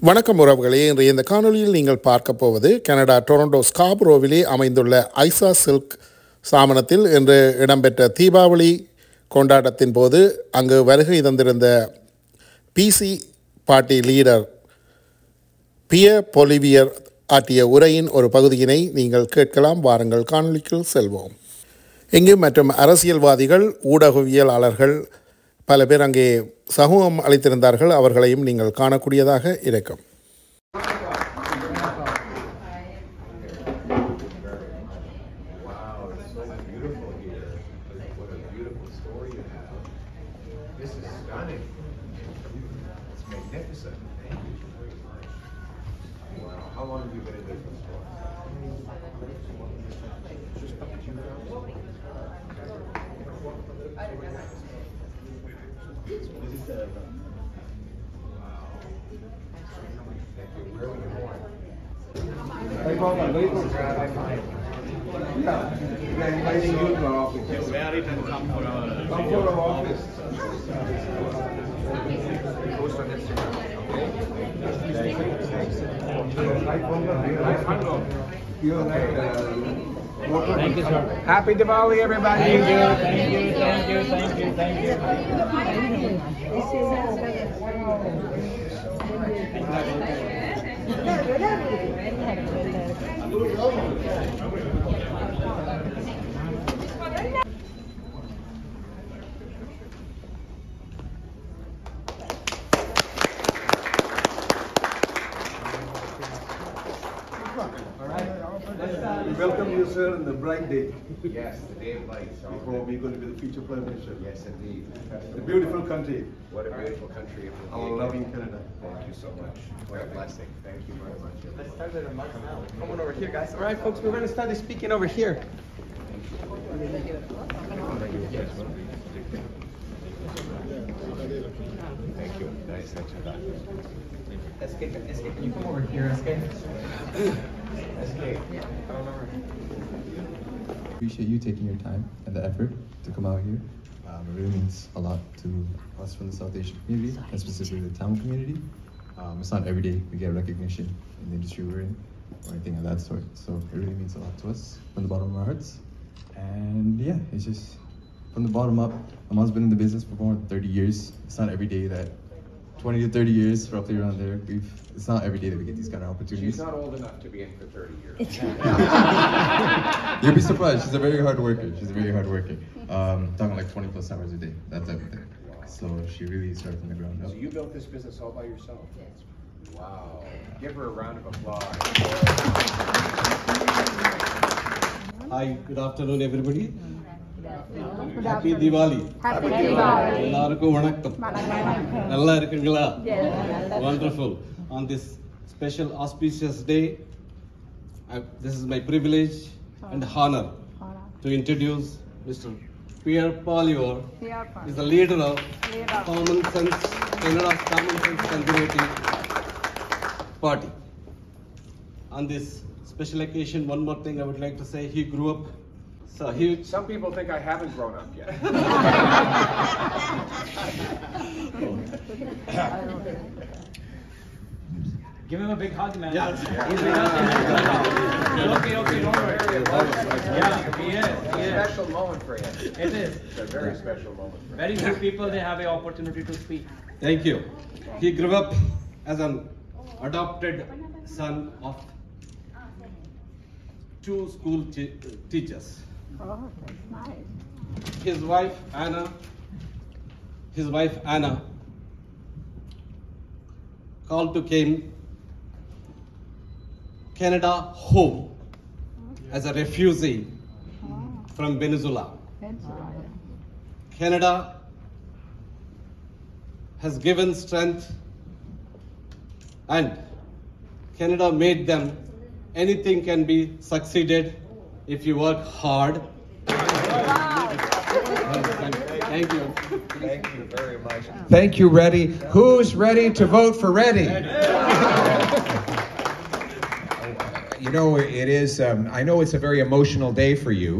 வணக்கம் உறவுகளே, இன்றைய இந்த காணொலியில் நீங்கள் பார்க்க போவது கனடா டொரண்டோ ஸ்காபரோவிலே அமைந்துள்ள ஐசா சில்க் ஸ்தாபனத்தில் இன்று இடம்பெற்ற தீபாவளி கொண்டாட்டத்தின் போது அங்கு வருகை தந்திருந்த PC party leader Pierre Poilievre ஆற்றிய உரையின் ஒரு பகுதியினை நீங்கள் கேட்கலாம். வாருங்கள், காணொலிக்குள் செல்வோம். இங்கு மற்றும் அரசியல்வாதிகள், ஊடகவியலாளர்கள் பல பேர் அங்கே சமூகம் அளித்திருந்தார்கள். அவர்களையும் நீங்கள் காணக்கூடியதாக இருக்கும். Inviting you to our office. Yes, married and come for our office. Post on Instagram. Thank you, sir. Happy Diwali, everybody. Thank you, thank you, thank you, thank you, thank you. We welcome you, sir, on the bright day. Yes, the day of light. Before we're going to be the future Prime Minister. Yes, indeed. The beautiful country. What a beautiful country it will be. Our loving Canada. Thank you so much. What a blessing. Thank you very much. Let's start the remarks now. Come on over here, guys. All right, folks, we're going to start the speaking over here. Thank you. Nice introduction. SK, can you come over here, SK? SK. Appreciate you taking your time and the effort to come out here. It really means a lot to us from the South Asian community, and specifically the Tamil community. It's not every day we get recognition in the industry we're in, or anything of that sort. So it really means a lot to us from the bottom of our hearts. And yeah, it's just from the bottom up. My mom's been in the business for more than 30 years. It's not every day that 20 to 30 years, roughly around there. It's not every day that we get these kind of opportunities. She's not old enough to be in for 30 years. You'll be surprised. She's a very hard worker. Talking like 20 plus hours a day, that type of thing. So she really started from the ground up. So you built this business all by yourself? Yes. Wow. Give her a round of applause. Hi, good afternoon, everybody. Happy Diwali. Happy Diwali. Ellarukkum vanakkam. Nalla irukingala? Wonderful. On this special auspicious day, this is my privilege and honor to introduce Mr. Pierre Poilievreఆற. He is the leader of Canada's Common Sense Conservative Party. On this special occasion, one more thing I would like to say, he grew up. Some people think I haven't grown up yet. Give him a big hug, man. Yes. He's with us. Okay, don't worry. Yeah, he is. It's a special moment for him. It is. It's a very special moment for him. Very few people, they have an opportunity to speak. Thank you. He grew up as an adopted son of two school teachers. Oh, that's nice. His wife Anna called to came Canada home as a refugee from Venezuela. Canada has given strength, and Canada made them anything can be succeeded if you work hard. Thank you. Thank you very much. Thank you, Reddy. Who's ready to vote for Reddy? You know, it is, I know it's a very emotional day for you,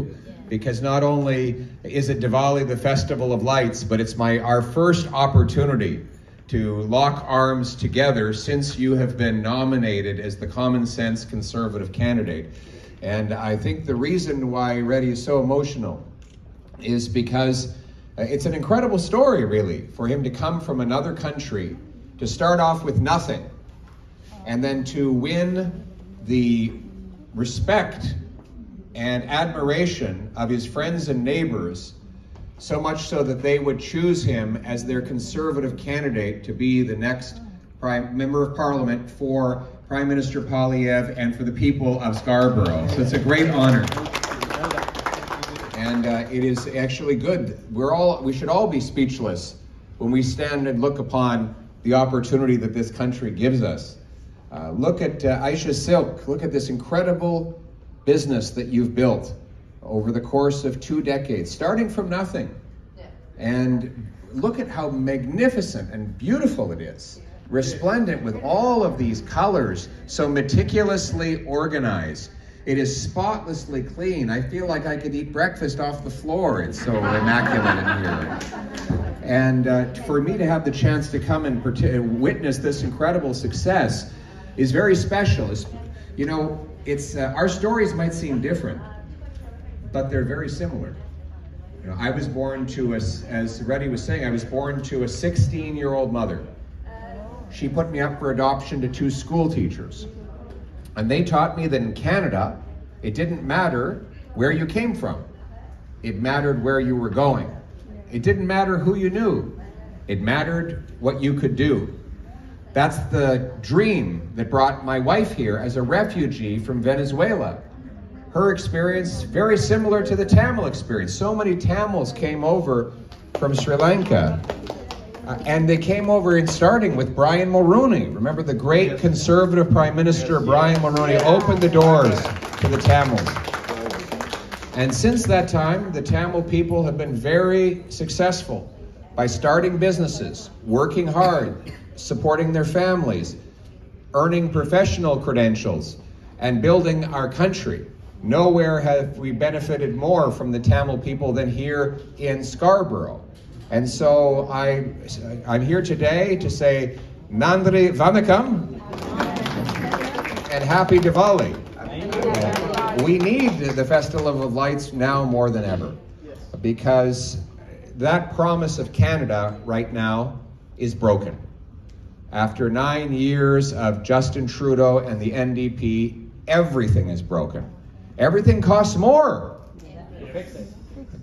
because not only is it Diwali, the Festival of Lights, but it's our first opportunity to lock arms together since you have been nominated as the common sense conservative candidate. And I think the reason why Reddy is so emotional is because it's an incredible story, really, for him to come from another country, to start off with nothing, and then to win the respect and admiration of his friends and neighbors, so much so that they would choose him as their conservative candidate to be the next member of parliament for Prime Minister Poilievre and for the people of Scarborough. So it's a great honor. And it is actually good. We should all be speechless when we stand and look upon the opportunity that this country gives us. Look at Aisha Silk. Look at this incredible business that you've built over the course of 2 decades, starting from nothing. And look at how magnificent and beautiful it is, resplendent with all of these colors, so meticulously organized. It is spotlessly clean. I feel like I could eat breakfast off the floor. It's so immaculate in here. And for me to have the chance to come and witness this incredible success is very special. You know, our stories might seem different, but they're very similar. You know, I was born to, as Reddy was saying, I was born to a 16-year-old mother. She put me up for adoption to 2 school teachers. And they taught me that in Canada, it didn't matter where you came from. It mattered where you were going. It didn't matter who you knew. It mattered what you could do. That's the dream that brought my wife here as a refugee from Venezuela. Her experience, very similar to the Tamil experience. So many Tamils came over from Sri Lanka. And they came over in starting with Brian Mulroney. Remember the great conservative Prime Minister Brian Mulroney opened the doors to the Tamils. And since that time, the Tamil people have been very successful by starting businesses, working hard, supporting their families, earning professional credentials, and building our country. Nowhere have we benefited more from the Tamil people than here in Scarborough. And so I'm here today to say Nandri Vanakkam and Happy Diwali. We need the Festival of Lights now more than ever, because that promise of Canada right now is broken. After 9 years of Justin Trudeau and the NDP, everything is broken. Everything costs more.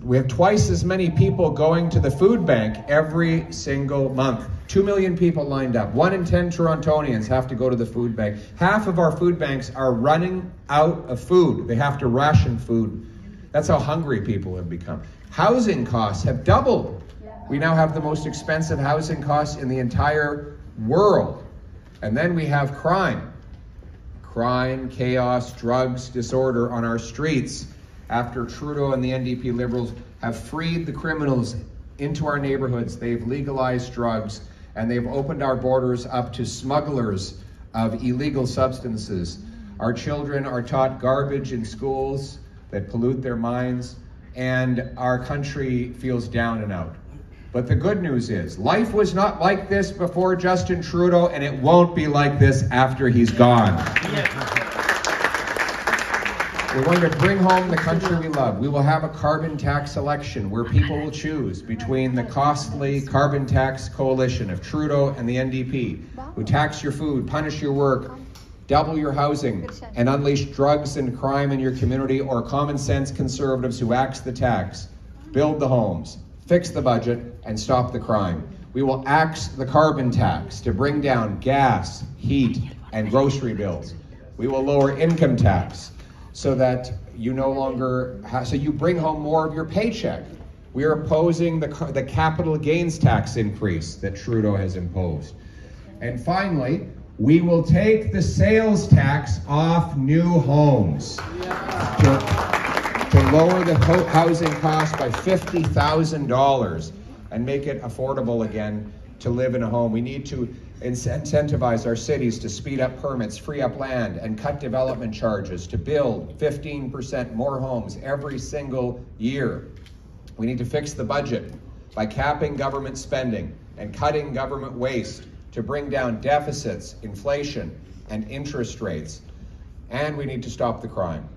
We have twice as many people going to the food bank every single month. 2 million people lined up. 1 in 10 Torontonians have to go to the food bank. Half of our food banks are running out of food. They have to ration food. That's how hungry people have become. Housing costs have doubled. We now have the most expensive housing costs in the entire world. And then we have crime. Crime, chaos, drugs, disorder on our streets. After Trudeau and the NDP Liberals have freed the criminals into our neighborhoods, they've legalized drugs, and they've opened our borders up to smugglers of illegal substances. Our children are taught garbage in schools that pollute their minds, and our country feels down and out. But the good news is, life was not like this before Justin Trudeau, and it won't be like this after he's gone. We're going to bring home the country we love. We will have a carbon tax election where people will choose between the costly carbon tax coalition of Trudeau and the NDP, who tax your food, punish your work, double your housing, and unleash drugs and crime in your community, or common sense conservatives who axe the tax, build the homes, fix the budget, and stop the crime. We will axe the carbon tax to bring down gas, heat, and grocery bills. We will lower income tax so that you no longer so you bring home more of your paycheck. We are opposing the capital gains tax increase that Trudeau has imposed. And finally, we will take the sales tax off new homes to lower the housing cost by $50,000 and make it affordable again to live in a home. We need to incentivize our cities to speed up permits, free up land, and cut development charges to build 15% more homes every single year. We need to fix the budget by capping government spending and cutting government waste to bring down deficits, inflation, and interest rates. And we need to stop the crime.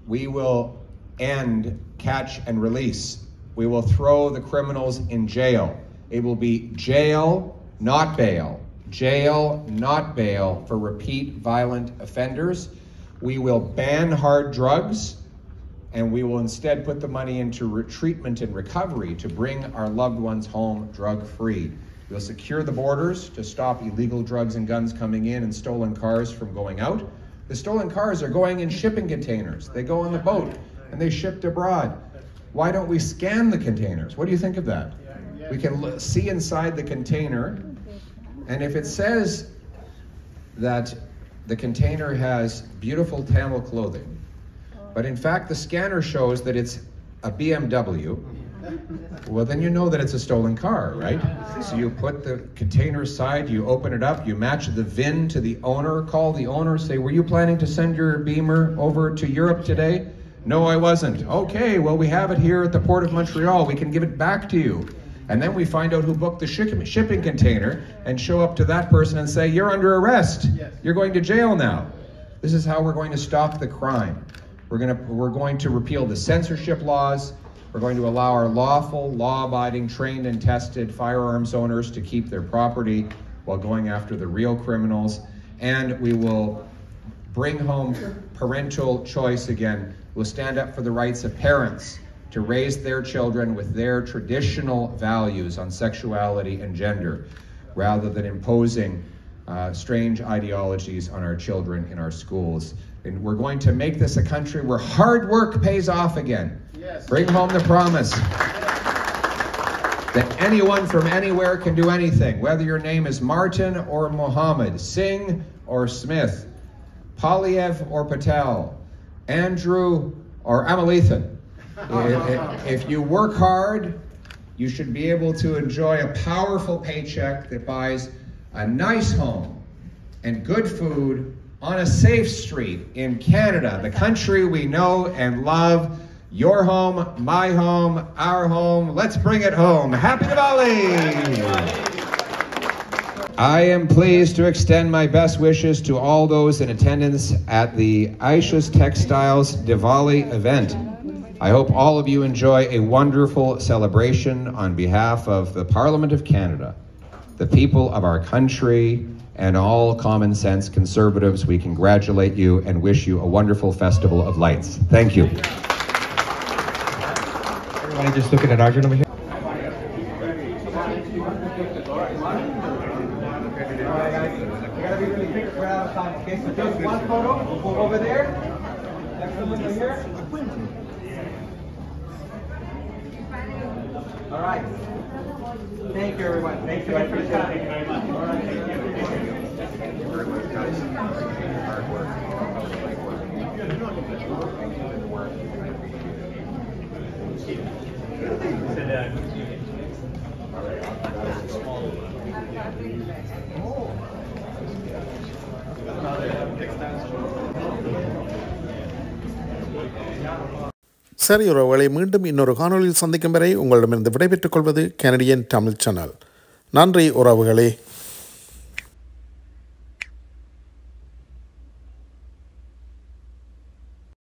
We will end catch and release. We will throw the criminals in jail. It will be jail, not bail. Jail, not bail for repeat violent offenders. We will ban hard drugs, and we will instead put the money into treatment and recovery to bring our loved ones home drug-free. We'll secure the borders to stop illegal drugs and guns coming in and stolen cars from going out. The stolen cars are going in shipping containers. They go on the boat and they shipped abroad. Why don't we scan the containers? What do you think of that? We can see inside the container, and if it says that the container has beautiful Tamil clothing, but in fact the scanner shows that it's a BMW, well then you know that it's a stolen car, right? So you put the container aside, you open it up, you match the VIN to the owner, call the owner, say, were you planning to send your Beamer over to Europe today? No, I wasn't. Okay, well we have it here at the Port of Montreal, we can give it back to you. And then we find out who booked the shipping container and show up to that person and say, you're under arrest. You're going to jail now. This is how we're going to stop the crime. We're going to repeal the censorship laws. We're going to allow our lawful, law-abiding, trained and tested firearms owners to keep their property while going after the real criminals. And we will bring home parental choice again. We'll stand up for the rights of parents to raise their children with their traditional values on sexuality and gender, rather than imposing strange ideologies on our children in our schools. And we're going to make this a country where hard work pays off again. Yes. Bring home the promise that anyone from anywhere can do anything, whether your name is Martin or Mohammed, Singh or Smith, Poilievre or Patel, Andrew or Amelithan. If you work hard, you should be able to enjoy a powerful paycheck that buys a nice home and good food on a safe street in Canada, the country we know and love. Your home, my home, our home. Let's bring it home. Happy Diwali! I am pleased to extend my best wishes to all those in attendance at the Aisha's Textiles Diwali event. I hope all of you enjoy a wonderful celebration on behalf of the Parliament of Canada, the people of our country, and all common sense conservatives. We congratulate you and wish you a wonderful festival of lights. Thank you. Everybody just looking at Arjun over here. We're out of time. Okay, so just one photo over there. Next one over here. All right. Thank you, everyone. Thank you for the time. Thank you very much. All right. Thank you. Thank you very much, guys. Hard work. சரி உறவுகளை, மீண்டும் இன்னொரு காணொலியில் சந்திக்கும் வரை உங்களிடமிருந்து விடைபெற்றுக் கொள்வது கனடியன் தமிழ் சேனல். நன்றி உறவுகளே.